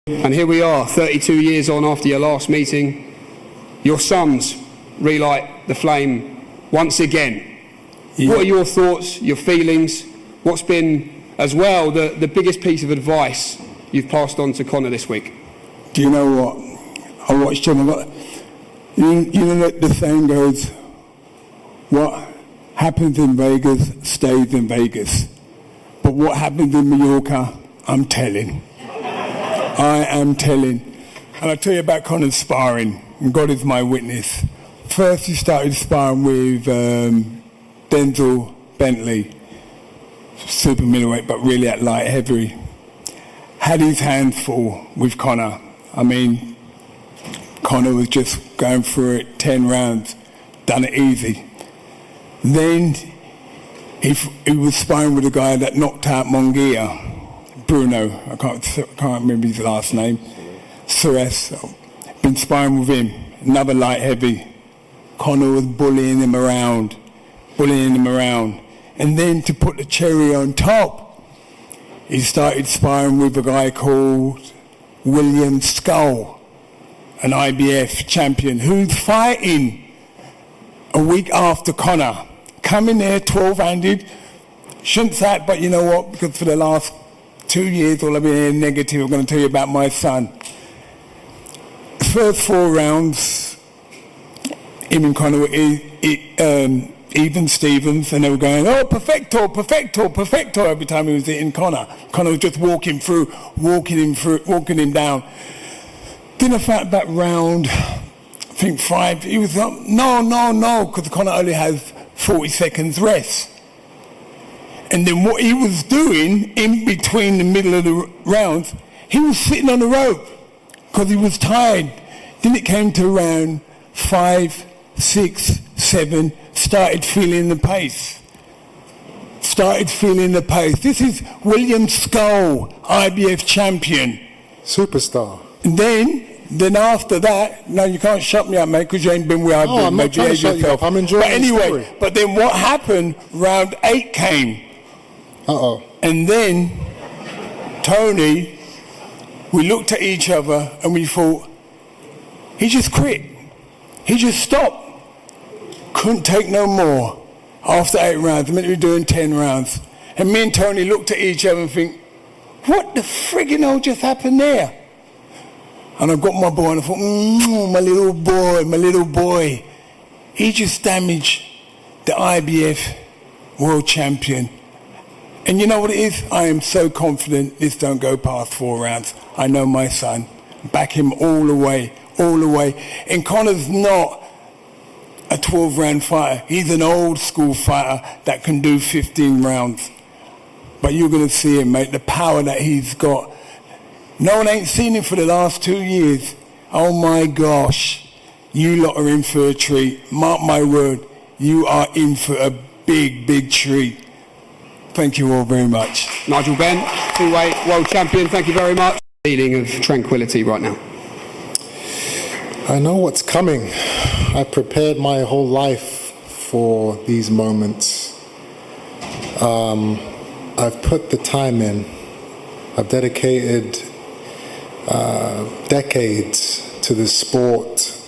And here we are, 32 years on after your last meeting. Your sons relight the flame once again. Yeah. What are your thoughts, your feelings? What's been, as well, the biggest piece of advice you've passed on to Conor this week? Do you know what? I watched him a lot. You know the saying goes, what happens in Vegas stays in Vegas. But what happens in Mallorca, I'm telling. I am telling. And I'll tell you about Conor's sparring, and God is my witness. First he started sparring with Nigel Benn, super middleweight, but really at light heavy. Had his hands full with Conor. I mean, Conor was just going through it, 10 rounds, done it easy. Then he was sparring with a guy that knocked out Mongia, Bruno, I can't remember his last name, Suez. Been sparring with him, another light heavy. Conor was bullying him around. And then to put the cherry on top, he started sparring with a guy called William Skull, an IBF champion, who's fighting a week after Conor. Coming there 12-handed, shouldn't say it, but you know what, because for the last 2 years, all I've been here negative. I'm going to tell you about my son. First 4 rounds, him and Conor were even Stevens, and they were going, oh, perfecto, every time he was hitting Conor. Conor was just walking him down. Then I found about round, I think 5, he was like, no, because Conor only has 40 seconds rest. And then what he was doing in between the middle of the rounds, he was sitting on the rope because he was tired. Then it came to round 5, 6, 7, started feeling the pace. This is William Skull, IBF champion. Superstar. And then after that, no, you can't shut me up, mate, because you ain't been where I've been. I'm not trying to shut you up. I'm enjoying the story. But then what happened, round 8 came. And then, Tony, we looked at each other and we thought, he just quit. He just stopped. Couldn't take no more. After 8 rounds, I meant to be doing 10 rounds. And me and Tony looked at each other and think, what the friggin' hell just happened there? And I got my boy and I thought, my little boy. He just damaged the IBF world champion. And you know what it is? I am so confident this don't go past 4 rounds. I know my son. Back him all the way. And Conor's not a 12-round fighter. He's an old school fighter that can do 15 rounds. But you're going to see him, mate, the power that he's got. No one ain't seen him for the last 2 years. Oh my gosh. You lot are in for a treat. Mark my word. You are in for a big treat. Thank you all very much. Nigel Benn, 2-weight world champion, thank you very much. Feeling of tranquility right now. I know what's coming. I prepared my whole life for these moments. I've put the time in. I've dedicated decades to this sport.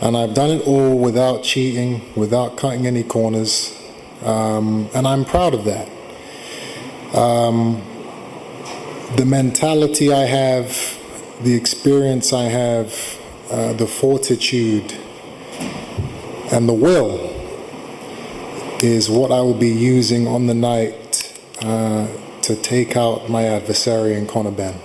And I've done it all without cheating, without cutting any corners. And I'm proud of that. The mentality I have, the experience I have, the fortitude and the will is what I will be using on the night to take out my adversary in Conor Benn.